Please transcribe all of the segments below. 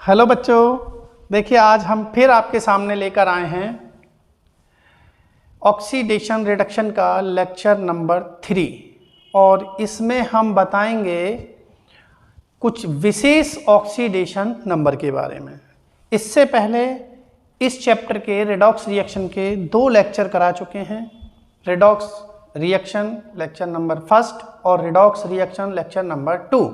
Hello बच्चों, देखिए आज हम फिर आपके सामने लेकर आए हैं ऑक्सीडेशन रिडक्शन का लेक्चर नंबर 3 और इसमें हम बताएंगे कुछ विशेष ऑक्सीडेशन नंबर के बारे में। इससे पहले इस चैप्टर के रेडॉक्स रिएक्शन के 2 लेक्चर करा चुके हैं। रेडॉक्स रिएक्शन लेक्चर नंबर 1 और redox reaction lecture number 2।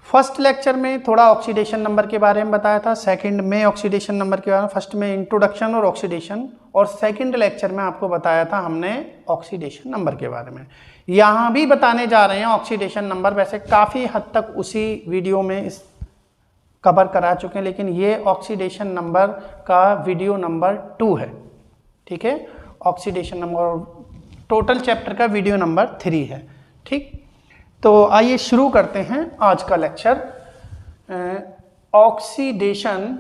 First lecture में थोड़ा ऑक्सीडेशन नंबर के बारे में बताया था, सेकंड में ऑक्सीडेशन नंबर के बारे में, फर्स्ट में इंट्रोडक्शन और ऑक्सीडेशन, और सेकंड लेक्चर में आपको बताया था हमने ऑक्सीडेशन नंबर के बारे में। यहाँ भी बताने जा रहे हैं ऑक्सीडेशन नंबर, वैसे काफ़ी हद तक उसी वीडियो में इस कवर करा चुके हैं, लेकिन ये ऑक्सीडेशन नंबर का वीडियो नंबर 2 है। ठीक है, ऑक्सीडेशन नंबर टोटल चैप्टर का वीडियो नंबर 3 है। ठीक, तो आइए शुरू करते हैं आज का लेक्चर। ऑक्सीडेशन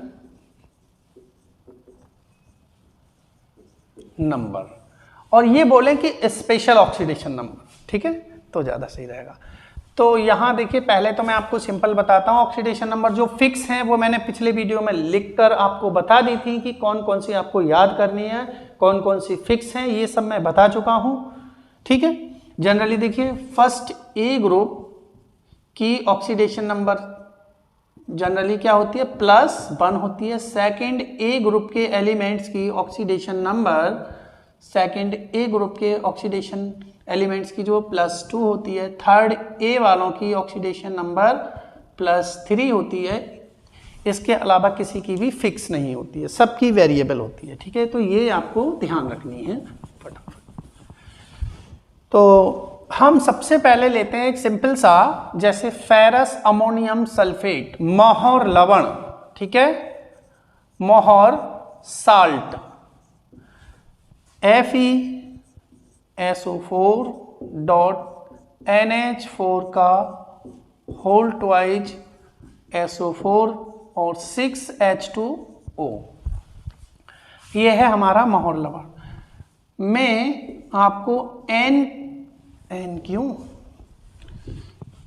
नंबर, और ये बोलें कि स्पेशल ऑक्सीडेशन नंबर, ठीक है, तो ज़्यादा सही रहेगा। तो यहाँ देखिए, पहले तो मैं आपको सिंपल बताता हूँ। ऑक्सीडेशन नंबर जो फिक्स हैं वो मैंने पिछले वीडियो में लिखकर आपको बता दी थी कि कौन कौन सी आपको याद करनी है, कौन कौन सी फिक्स हैं, ये सब मैं बता चुका हूँ। ठीक है, जनरली देखिए, फर्स्ट ए ग्रुप की ऑक्सीडेशन नंबर जनरली क्या होती है, +1 होती है। सेकंड ए ग्रुप के एलिमेंट्स की ऑक्सीडेशन नंबर, सेकंड ए ग्रुप के ऑक्सीडेशन एलिमेंट्स की जो +2 होती है। थर्ड ए वालों की ऑक्सीडेशन नंबर +3 होती है। इसके अलावा किसी की भी फिक्स नहीं होती है, सबकी वेरिएबल होती है। ठीक है, तो ये आपको ध्यान रखनी है फटाफट। तो हम सबसे पहले लेते हैं एक सिंपल सा, जैसे फेरस अमोनियम सल्फेट, मोहर लवण, ठीक है, मोहर साल्ट, FeSO4.NH4 का होल ट्वाइज SO4 और 6H2O, ये है हमारा मोहर लवण। में आपको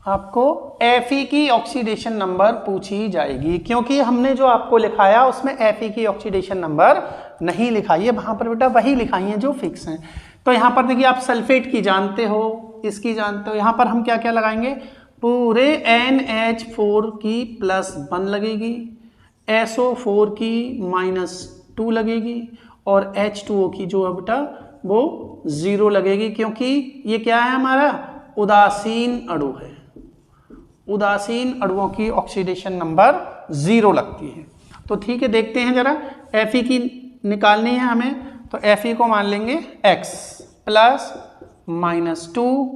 आपको Fe की ऑक्सीडेशन नंबर पूछी जाएगी, क्योंकि हमने जो आपको लिखाया उसमें Fe की ऑक्सीडेशन नंबर नहीं लिखाई है, वहां पर बेटा वही लिखाई है जो फिक्स हैं। तो यहाँ पर देखिए, आप सल्फेट की जानते हो, इसकी जानते हो, यहाँ पर हम क्या क्या लगाएंगे, पूरे NH4 की +1 लगेगी, SO4 की -2 लगेगी, और H2O की जो है बेटा वो 0 लगेगी, क्योंकि ये क्या है, हमारा उदासीन अणु है। उदासीन अणुओं की ऑक्सीडेशन नंबर 0 लगती है। तो ठीक है, देखते हैं जरा, Fe की निकालनी है हमें, तो Fe को मान लेंगे x +-2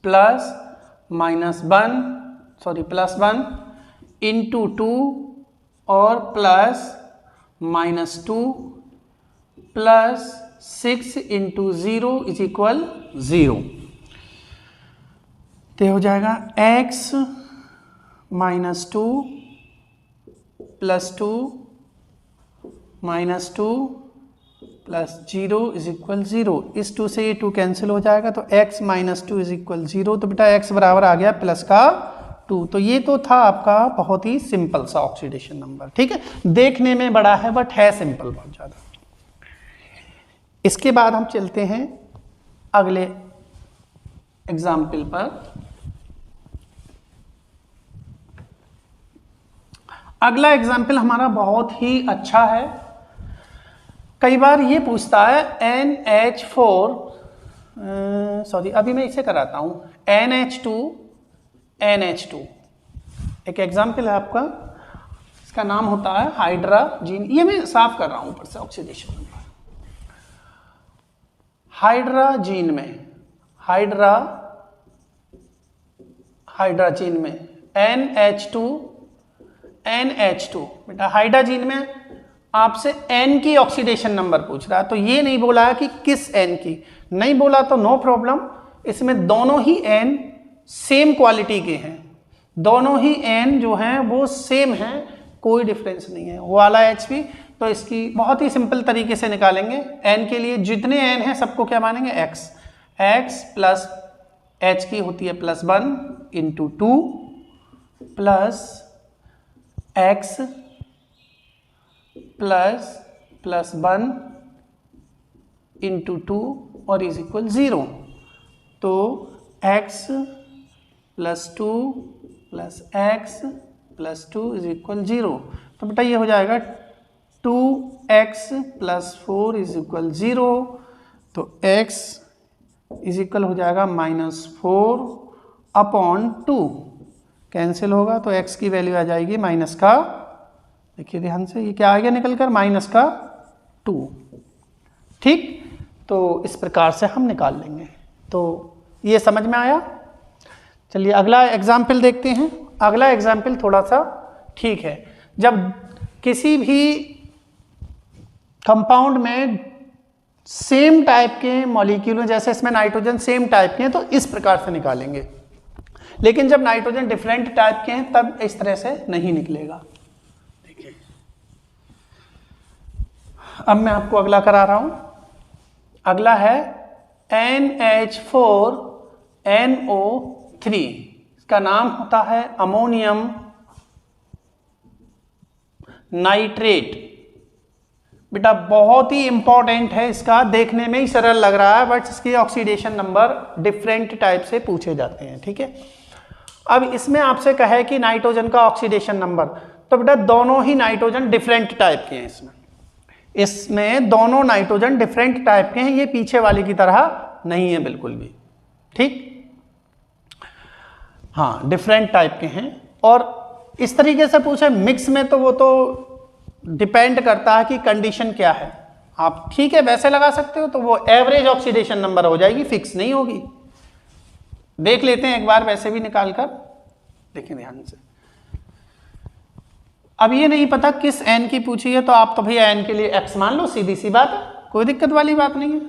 +1 इंटू 2 और +-2 +6 इंटू 0 इज इक्वल 0। तो हो जाएगा x -2 +2 -2 +0 इज इक्वल 0। इस 2 से ये 2 कैंसिल हो जाएगा, तो x -2 इज इक्वल 0। तो बेटा x बराबर आ गया +2। तो ये तो था आपका बहुत ही सिंपल सा ऑक्सीडेशन नंबर। ठीक है, देखने में बड़ा है बट है सिंपल बहुत ज़्यादा। इसके बाद हम चलते हैं अगले एग्जाम्पल पर। अगला एग्जाम्पल हमारा बहुत ही अच्छा है। कई बार ये पूछता है NH4, सॉरी अभी मैं इसे कराता हूँ, NH2 एक एग्जाम्पल है आपका, इसका नाम होता है हाइड्राजीन। ये मैं साफ कर रहा हूँ ऊपर से ऑक्सीडेशन नंबर। हाइड्राजीन में हाइड्राजीन में NH2 बेटा, हाइड्राजीन में आपसे N की ऑक्सीडेशन नंबर पूछ रहा है, तो ये नहीं बोला है कि किस N की, नहीं बोला तो नो प्रॉब्लम। इसमें दोनों ही N सेम क्वालिटी के हैं, दोनों ही N जो हैं वो सेम हैं, कोई डिफरेंस नहीं है। वो वाला H भी, तो इसकी बहुत ही सिंपल तरीके से निकालेंगे। N के लिए जितने N हैं सबको क्या मानेंगे, x प्लस H की होती है +1 into 2 plus x plus 1 into 2 और इज इक्वल 0। तो x plus 2 plus x plus 2 is equal 0। तो बेटा ये हो जाएगा 2x प्लस 4 इज इक्वल 0। तो x इज इक्वल हो जाएगा -4 अपॉन 2, कैंसिल होगा तो x की वैल्यू आ जाएगी माइनस का, देखिए ध्यान से, ये क्या आ गया निकल कर, -2। ठीक, तो इस प्रकार से हम निकाल लेंगे। तो ये समझ में आया। चलिए अगला एग्जाम्पल देखते हैं। अगला एग्जाम्पल थोड़ा सा ठीक है। जब किसी भी कंपाउंड में सेम टाइप के मॉलिक्यूल, जैसे इसमें नाइट्रोजन सेम टाइप के हैं तो इस प्रकार से निकालेंगे, लेकिन जब नाइट्रोजन डिफरेंट टाइप के हैं तब इस तरह से नहीं निकलेगा। देखिए अब मैं आपको अगला करा रहा हूं। अगला है NH4NO3, इसका नाम होता है अमोनियम नाइट्रेट। बेटा बहुत ही इंपॉर्टेंट है, इसका देखने में ही सरल लग रहा है बट इसके ऑक्सीडेशन नंबर डिफरेंट टाइप से पूछे जाते हैं। ठीक है, अब इसमें आपसे कहा है कि नाइट्रोजन का ऑक्सीडेशन नंबर, तो बेटा दोनों ही नाइट्रोजन डिफरेंट टाइप के हैं। इसमें दोनों नाइट्रोजन डिफरेंट टाइप के हैं, ये पीछे वाले की तरह नहीं है बिल्कुल भी। ठीक, हाँ डिफरेंट टाइप के हैं। और इस तरीके से पूछे मिक्स में तो वो तो डिपेंड करता है कि कंडीशन क्या है। आप ठीक है वैसे लगा सकते हो, तो वो एवरेज ऑक्सीडेशन नंबर हो जाएगी, फिक्स नहीं होगी। देख लेते हैं एक बार वैसे भी निकाल कर, देखें ध्यान से। अब ये नहीं पता किस n की पूछी है, तो आप तो भैया n के लिए x मान लो, सीधी सी बात है, कोई दिक्कत वाली बात नहीं है।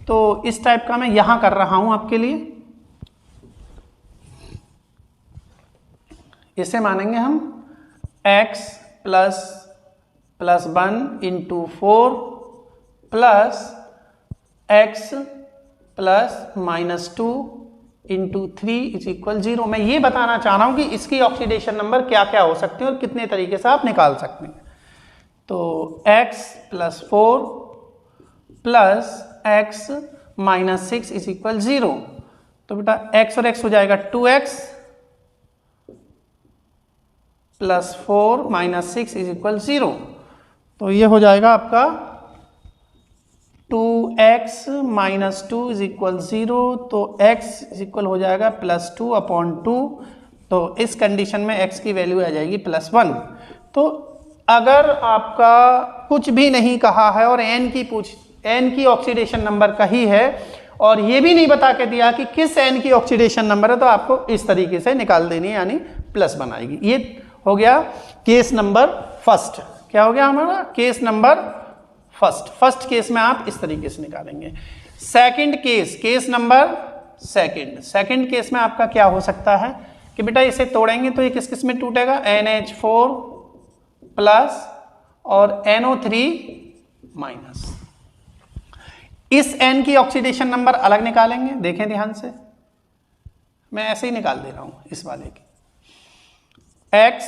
तो इस टाइप का मैं यहां कर रहा हूं आपके लिए। इसे मानेंगे हम x plus 1 into 4 plus x plus -2 into 3 is equal 0। मैं ये बताना चाह रहा हूं कि इसकी ऑक्सीडेशन नंबर क्या क्या हो सकते हैं और कितने तरीके से आप निकाल सकते हैं। तो x plus 4 plus x -6 is equal 0। तो बेटा x और x हो जाएगा 2x प्लस 4 -6 इज इक्वल 0। तो ये हो जाएगा आपका 2x -2 इज इक्वल 0। तो x इज इक्वल हो जाएगा +2 अपॉन 2। तो इस कंडीशन में x की वैल्यू आ जाएगी +1। तो अगर आपका कुछ भी नहीं कहा है और n की ऑक्सीडेशन नंबर कही है और ये भी नहीं बता के दिया कि किस n की ऑक्सीडेशन नंबर है, तो आपको इस तरीके से निकाल देनी है, यानी +1 आएगी। ये हो गया केस नंबर फर्स्ट। क्या हो गया हमारा? केस नंबर फर्स्ट केस में आप इस तरीके से निकालेंगे। Second case, case number second case में आपका क्या हो सकता है कि बेटा इसे तोड़ेंगे तो ये किस किस में टूटेगा, NH4 प्लस और NO3 माइनस। इस N की ऑक्सीडेशन नंबर अलग निकालेंगे, देखें ध्यान से, मैं ऐसे ही निकाल दे रहा हूं इस वाले की। X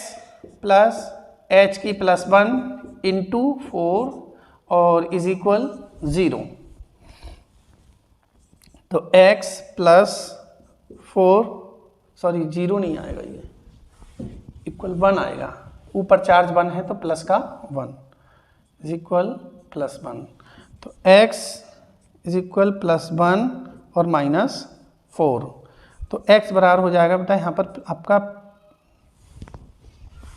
प्लस H की +1 इंटू 4 और इज इक्वल 0। तो x प्लस 4, सॉरी 0 नहीं आएगा, ये इक्वल 1 आएगा, ऊपर चार्ज 1 है तो प्लस का 1 इज इक्वल +1। तो x इज इक्वल +1 और -4। तो x बराबर हो जाएगा बेटा यहाँ पर आपका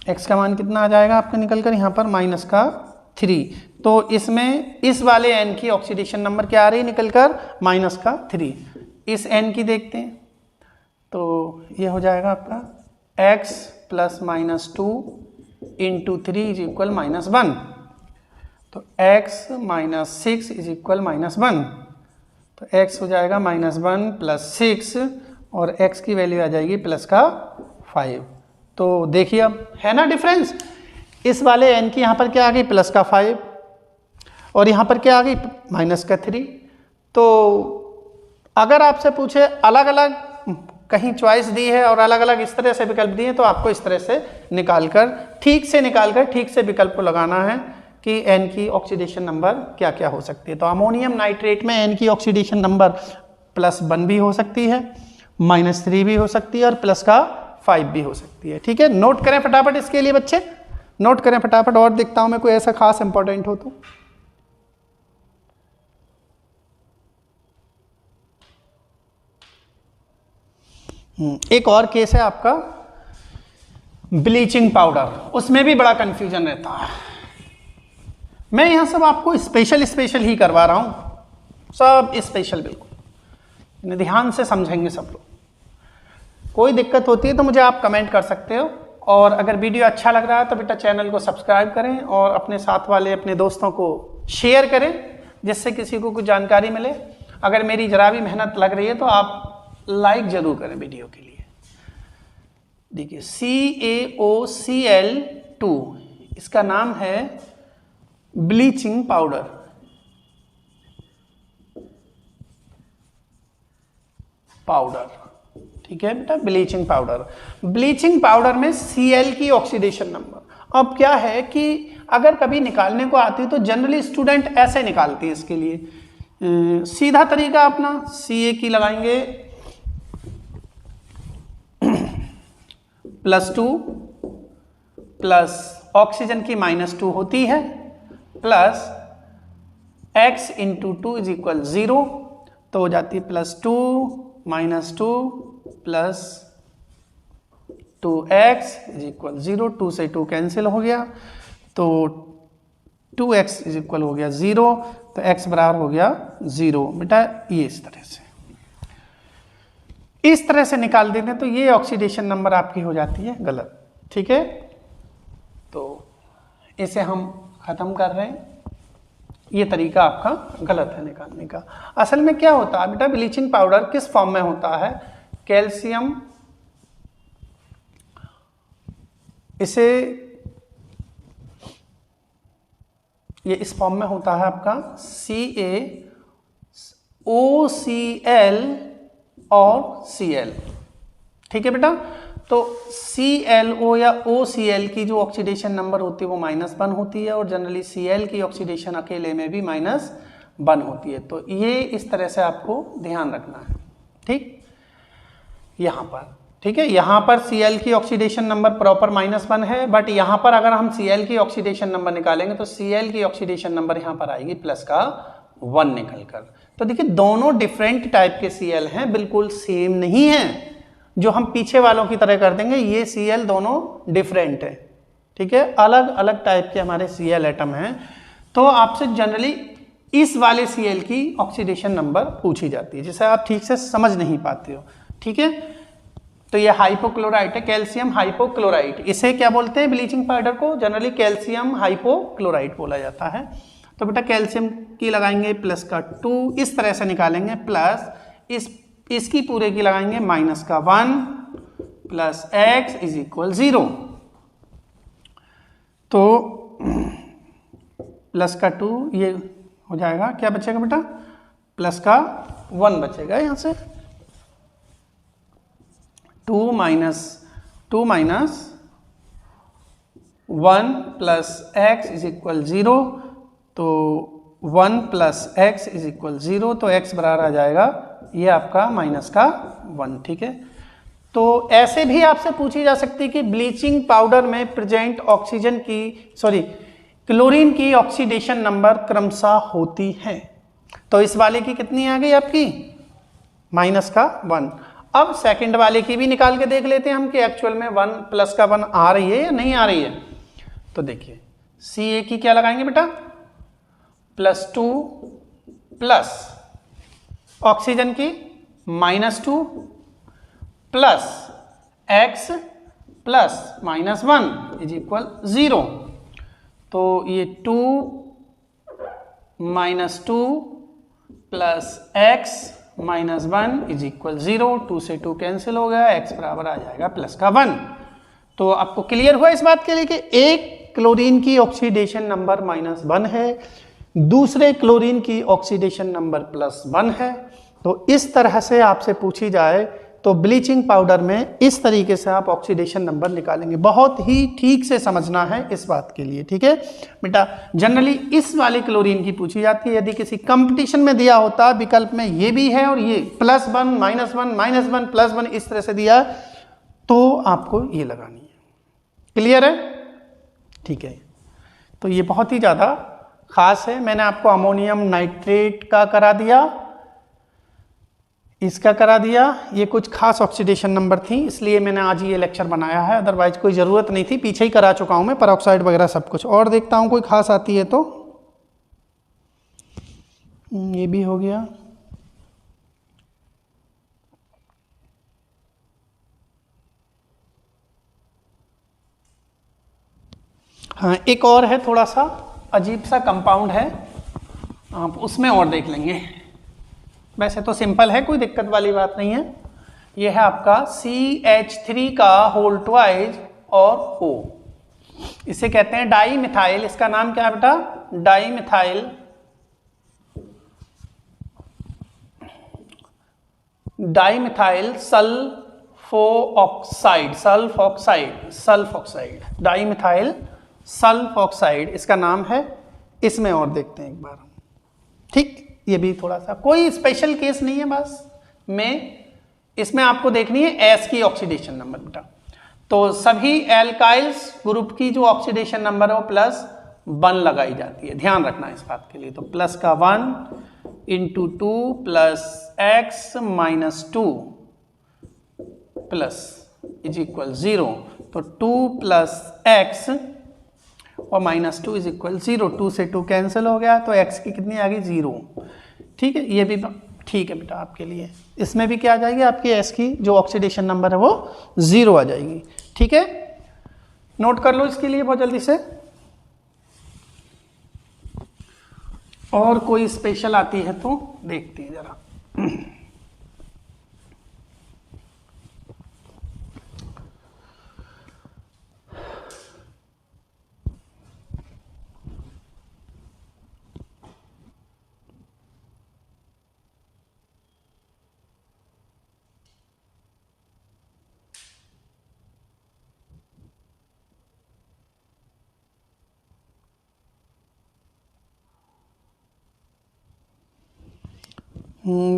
x का मान कितना आ जाएगा आपका निकल कर यहाँ पर -3। तो इसमें इस वाले n की ऑक्सीडेशन नंबर क्या आ रही है निकल कर -3। इस n की देखते हैं, तो ये हो जाएगा आपका x plus -2 into 3 is equal -1। तो x -6 इज इक्वल -1। तो x हो जाएगा -1 प्लस 6 और x की वैल्यू आ जाएगी +5। तो देखिए अब है ना डिफरेंस, इस वाले n की यहाँ पर क्या आ गई +5 और यहाँ पर क्या आ गई -3। तो अगर आपसे पूछे अलग अलग कहीं चॉइस दी है और अलग अलग इस तरह से विकल्प दिए, तो आपको इस तरह से निकालकर ठीक से विकल्प को लगाना है कि n की ऑक्सीडेशन नंबर क्या क्या हो सकती है। तो अमोनियम नाइट्रेट में n की ऑक्सीडेशन नंबर +1 भी हो सकती है, -3 भी हो सकती है और +5 भी हो सकती है। ठीक है, नोट करें फटाफट इसके लिए बच्चे, नोट करें फटाफट, और देखता हूं मैं कोई ऐसा खास इंपॉर्टेंट हो तो। एक और केस है आपका ब्लीचिंग पाउडर, उसमें भी बड़ा कंफ्यूजन रहता है। मैं यहां सब आपको स्पेशल ही करवा रहा हूं, सब स्पेशल, बिल्कुल ध्यान से समझेंगे सब लोग। कोई दिक्कत होती है तो मुझे आप कमेंट कर सकते हो, और अगर वीडियो अच्छा लग रहा है तो बेटा चैनल को सब्सक्राइब करें और अपने साथ वाले अपने दोस्तों को शेयर करें, जिससे किसी को कुछ जानकारी मिले। अगर मेरी जरा भी मेहनत लग रही है तो आप लाइक जरूर करें वीडियो के लिए। देखिए CaOCl2, इसका नाम है ब्लीचिंग पाउडर। ठीक है बेटा, ब्लीचिंग पाउडर। ब्लीचिंग पाउडर में Cl की ऑक्सीडेशन नंबर, अब क्या है कि अगर कभी निकालने को आती है तो जनरली स्टूडेंट ऐसे निकालते हैं। इसके लिए सीधा तरीका अपना Ca की लगाएंगे +2 प्लस ऑक्सीजन की -2 होती है प्लस x × 2 = 0, तो हो जाती है +2 -2 प्लस 2x = 0, 2 से 2 कैंसिल हो गया, तो 2x हो गया 0, तो x बराबर हो गया 0। बेटा ये इस तरह से निकाल देते हैं, तो ये ऑक्सीडेशन नंबर आपकी हो जाती है गलत। ठीक है, तो इसे हम खत्म कर रहे हैं। ये तरीका आपका गलत है निकालने का। असल में क्या होता है बेटा, ब्लीचिंग पाउडर किस फॉर्म में होता है, कैल्शियम, इसे ये इस फॉर्म में होता है आपका CaOCl और Cl। ठीक है बेटा, तो ClO या OCl की जो ऑक्सीडेशन नंबर होती है वो -1 होती है, और जनरली Cl की ऑक्सीडेशन अकेले में भी -1 होती है। तो ये इस तरह से आपको ध्यान रखना है। ठीक, यहाँ पर ठीक है, यहाँ पर Cl की ऑक्सीडेशन नंबर प्रॉपर -1 है, बट यहाँ पर अगर हम Cl की ऑक्सीडेशन नंबर निकालेंगे तो Cl की ऑक्सीडेशन नंबर यहाँ पर आएगी +1 निकल कर। तो देखिए दोनों डिफरेंट टाइप के Cl हैं, बिल्कुल सेम नहीं है जो हम पीछे वालों की तरह कर देंगे। ये Cl दोनों डिफरेंट है। ठीक है, अलग अलग टाइप के हमारे Cl एटम हैं। तो आपसे जनरली इस वाले Cl की ऑक्सीडेशन नंबर पूछी जाती है, जिसे आप ठीक से समझ नहीं पाते हो। ठीक है, तो ये हाइपोक्लोराइट है, कैल्शियम हाइपोक्लोराइट, इसे क्या बोलते हैं ब्लीचिंग पाउडर को, जनरली कैल्शियम हाइपोक्लोराइट बोला जाता है। तो बेटा कैल्शियम की लगाएंगे +2, इस तरह से निकालेंगे, प्लस इसकी पूरे की लगाएंगे -1 प्लस x = 0, तो +2 ये हो जाएगा, क्या बचेगा बेटा, +1 बचेगा यहाँ से, 2 - 1 प्लस x = 0, तो 1 प्लस x = 0, तो x बराबर आ जाएगा ये आपका -1। ठीक है, तो ऐसे भी आपसे पूछी जा सकती है कि ब्लीचिंग पाउडर में प्रेजेंट क्लोरीन की ऑक्सीडेशन नंबर क्रमशः होती है। तो इस वाले की कितनी आ गई आपकी, -1। अब सेकंड वाले की भी निकाल के देख लेते हैं हम कि एक्चुअल में 1 आ रही है या नहीं आ रही है। तो देखिए Ca की क्या लगाएंगे बेटा, +2 प्लस ऑक्सीजन की -2 प्लस x प्लस -1 = 0, तो ये 2 - 2 प्लस x -1 = 0, 2 से 2 कैंसिल हो गया, x बराबर आ जाएगा +1। तो आपको क्लियर हुआ इस बात के लिए कि एक क्लोरीन की ऑक्सीडेशन नंबर -1 है, दूसरे क्लोरीन की ऑक्सीडेशन नंबर +1 है। तो इस तरह से आपसे पूछी जाए तो ब्लीचिंग पाउडर में इस तरीके से आप ऑक्सीडेशन नंबर निकालेंगे। बहुत ही ठीक से समझना है इस बात के लिए, ठीक है बेटा। जनरली इस वाले क्लोरीन की पूछी जाती है। यदि किसी कंपटीशन में दिया होता विकल्प में ये भी है और ये +1 -1 -1 +1 इस तरह से दिया तो आपको ये लगानी है। क्लियर है? ठीक है। तो ये बहुत ही ज़्यादा खास है। मैंने आपको अमोनियम नाइट्रेट का करा दिया, इसका करा दिया। ये कुछ खास ऑक्सीडेशन नंबर थी, इसलिए मैंने आज ये लेक्चर बनाया है, अदरवाइज कोई ज़रूरत नहीं थी, पीछे ही करा चुका हूँ मैं पेरोक्साइड वगैरह सब कुछ। और देखता हूँ कोई खास आती है तो। ये भी हो गया। हाँ, एक और है, थोड़ा सा अजीब सा कंपाउंड है, आप उसमें और देख लेंगे। वैसे तो सिंपल है, कोई दिक्कत वाली बात नहीं है। ये है आपका CH3 का होल ट्वाइस और O। इसे कहते हैं डाई मिथाइल। इसका नाम क्या है बेटा? Di methyl sulphoxide di methyl sulphoxide इसका नाम है। इसमें और देखते हैं एक बार, ठीक। ये भी थोड़ा सा कोई स्पेशल केस नहीं है, बस में इसमें आपको देखनी है एस की ऑक्सीडेशन नंबर बेटा। तो सभी एल्काइल्स ग्रुप की जो ऑक्सीडेशन नंबर है वो +1 लगाई जाती है, ध्यान रखना इस बात के लिए। तो +1 × 2 +x - 2 = 0। तो 2 + x और -2 = 0। 2 से 2 कैंसिल हो गया, तो x की कितनी आ गई? 0। ठीक है, ये भी ठीक है बेटा आपके लिए। इसमें भी क्या आ जाएगी आपकी s की जो ऑक्सीडेशन नंबर है वो 0 आ जाएगी। ठीक है, नोट कर लो इसके लिए बहुत जल्दी से। और कोई स्पेशल आती है तो देखते हैं जरा।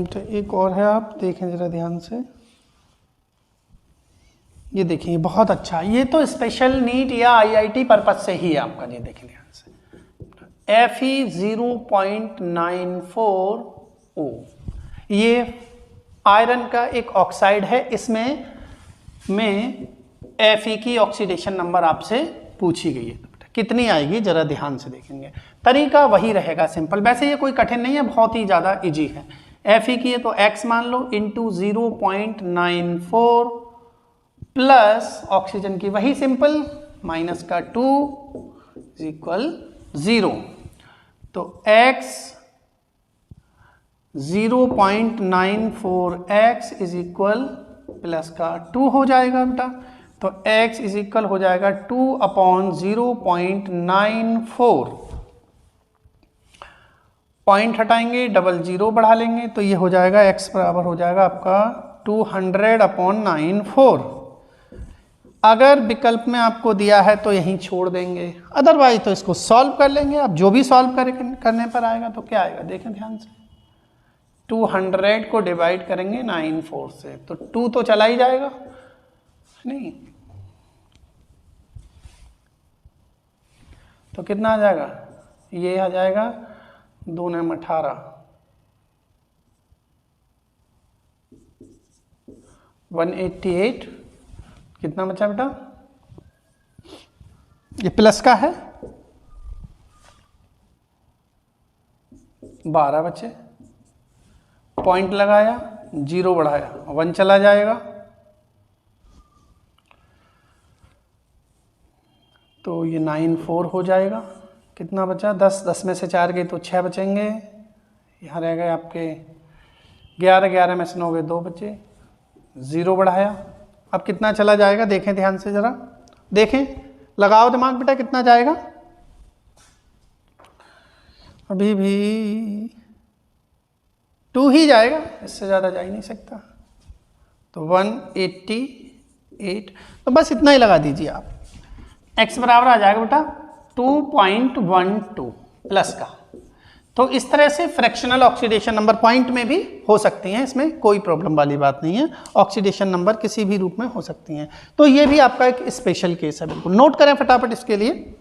तो एक और है, आप देखें जरा ध्यान से। ये देखिए बहुत अच्छा, ये तो स्पेशल नीट या IIT पर्पज से ही है आपका। ये देखें ध्यान से, Fe0.94O, ये आयरन का एक ऑक्साइड है। इसमें Fe की ऑक्सीडेशन नंबर आपसे पूछी गई है, कितनी आएगी जरा ध्यान से देखेंगे। तरीका वही रहेगा, सिंपल। वैसे ये कोई कठिन नहीं है, बहुत ही ज़्यादा इजी है। Fe की है तो x मान लो इंटू 0.94 प्लस ऑक्सीजन की वही सिंपल माइनस का 2 = 0। तो x 0.94x प्लस का 2 हो जाएगा बेटा। तो x हो जाएगा 2/0.94। पॉइंट हटाएंगे, डबल 0 बढ़ा लेंगे, तो ये हो जाएगा x बराबर हो जाएगा आपका 200/94। अगर विकल्प में आपको दिया है तो यहीं छोड़ देंगे, अदरवाइज तो इसको सॉल्व कर लेंगे। अब जो भी सॉल्व करने पर आएगा तो क्या आएगा देखें ध्यान से। 200 को डिवाइड करेंगे 94 से, तो 2 तो चला ही जाएगा नहीं, तो कितना आ जाएगा? ये आ जाएगा 2 × 18, 188। कितना बचा बेटा? ये प्लस का है, 12 बचे। पॉइंट लगाया, 0 बढ़ाया, 1 चला जाएगा। तो ये 94 हो जाएगा। कितना बचा? 10 में से 4 गए तो 6 बचेंगे। यहाँ रह गए आपके 11 में से 9 गए 2 बचे, 0 बढ़ाया। अब कितना चला जाएगा देखें ध्यान से जरा, देखें, लगाओ दिमाग बेटा, कितना जाएगा? अभी भी 2 ही जाएगा, इससे ज़्यादा जा ही नहीं सकता। तो 188, तो बस इतना ही लगा दीजिए आप। x बराबर आ जाएगा बेटा 2.12 प्लस का। तो इस तरह से फ्रैक्शनल ऑक्सीडेशन नंबर पॉइंट में भी हो सकती हैं, इसमें कोई प्रॉब्लम वाली बात नहीं है। ऑक्सीडेशन नंबर किसी भी रूप में हो सकती हैं। तो ये भी आपका एक स्पेशल केस है, बिल्कुल नोट करें फटाफट इसके लिए।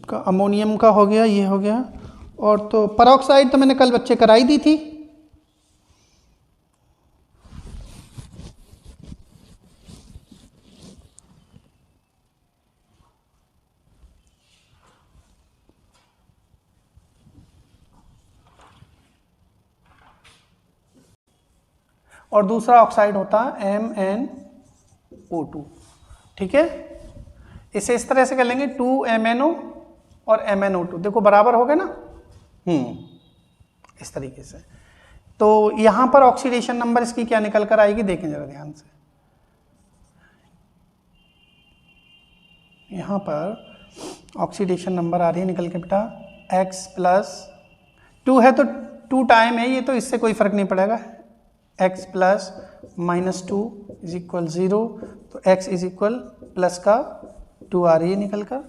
का अमोनियम का हो गया, ये हो गया। और तो परऑक्साइड तो मैंने कल बच्चे कराई दी थी। और दूसरा ऑक्साइड होता है MnO2, ठीक है। इसे इस तरह से कर लेंगे 2MnO और MnO2, देखो बराबर हो गए ना, इस तरीके से। तो यहां पर ऑक्सीडेशन नंबर इसकी क्या निकल कर आएगी, देखें जरा ध्यान से। यहां पर ऑक्सीडेशन नंबर आ रही है निकल के बेटा X+2 है, तो 2 टाइम है ये, तो इससे कोई फर्क नहीं पड़ेगा। X+-2 इज इक्वल 0, तो X इज इक्वल प्लस का 2 आ रही है निकल कर।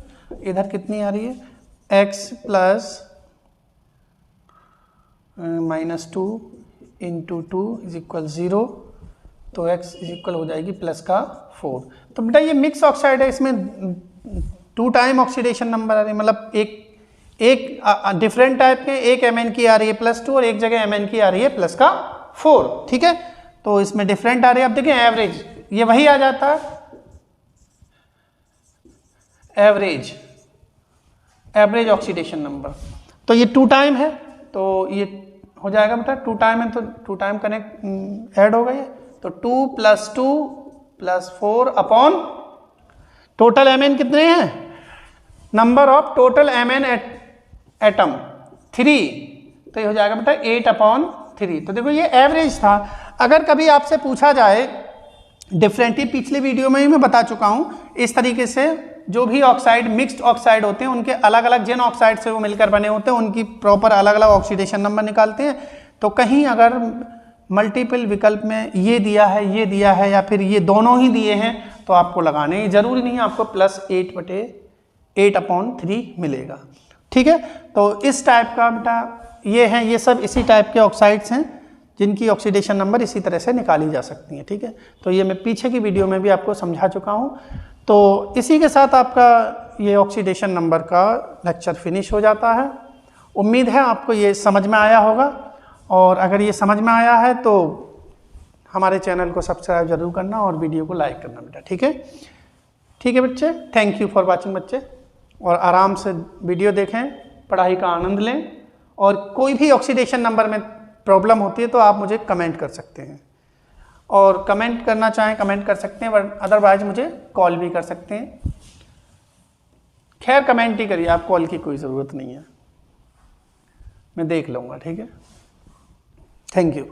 इधर कितनी आ रही है, X+-2 इंटू 2 इज इक्वल 0, तो X इज इक्वल हो जाएगी प्लस का 4। तो बेटा ये मिक्स ऑक्साइड है, इसमें 2 टाइम ऑक्सीडेशन नंबर आ रही है, मतलब एक डिफरेंट टाइप के, एक Mn की आ रही है +2 और एक जगह Mn की आ रही है प्लस का 4, ठीक है। तो इसमें डिफरेंट आ रही है। अब देखिए एवरेज, ये वही आ जाता है एवरेज ऑक्सीडेशन नंबर। तो ये 2 टाइम है, तो ये हो जाएगा बेटा 2 टाइम है, तो 2 टाइम कनेक्ट ऐड हो गई है, तो 2 + 2 + 4 अपॉन टोटल Mn कितने हैं, number of total Mn atom 3, तो ये हो जाएगा बेटा 8/3। तो देखो ये एवरेज था। अगर कभी आपसे पूछा जाए डिफरेंटली, पिछले वीडियो में ही मैं बता चुका हूं, इस तरीके से जो भी ऑक्साइड मिक्स्ड ऑक्साइड होते हैं उनके अलग अलग जिन ऑक्साइड से वो मिलकर बने होते हैं उनकी प्रॉपर अलग अलग ऑक्सीडेशन नंबर निकालते हैं। तो कहीं अगर मल्टीपल विकल्प में ये दिया है या फिर ये दोनों ही दिए हैं, तो आपको लगाने जरूरी नहीं है, आपको +8/3 मिलेगा, ठीक है। तो इस टाइप का बेटा ये है, ये सब इसी टाइप के ऑक्साइड्स हैं जिनकी ऑक्सीडेशन नंबर इसी तरह से निकाली जा सकती हैं, ठीक है। तो ये मैं पीछे की वीडियो में भी आपको समझा चुका हूँ। तो इसी के साथ आपका ये ऑक्सीडेशन नंबर का लेक्चर फिनिश हो जाता है। उम्मीद है आपको ये समझ में आया होगा, और अगर ये समझ में आया है तो हमारे चैनल को सब्सक्राइब जरूर करना और वीडियो को लाइक करना बेटा, ठीक है। ठीक है बच्चे, थैंक यू फॉर वॉचिंग बच्चे, और आराम से वीडियो देखें, पढ़ाई का आनंद लें, और कोई भी ऑक्सीडेशन नंबर में प्रॉब्लम होती है तो आप मुझे कमेंट कर सकते हैं, और कमेंट करना चाहें कमेंट कर सकते हैं, बट अदरवाइज मुझे कॉल भी कर सकते हैं। खैर कमेंट ही करिए, आप कॉल की कोई ज़रूरत नहीं है, मैं देख लूँगा, ठीक है। Thank you.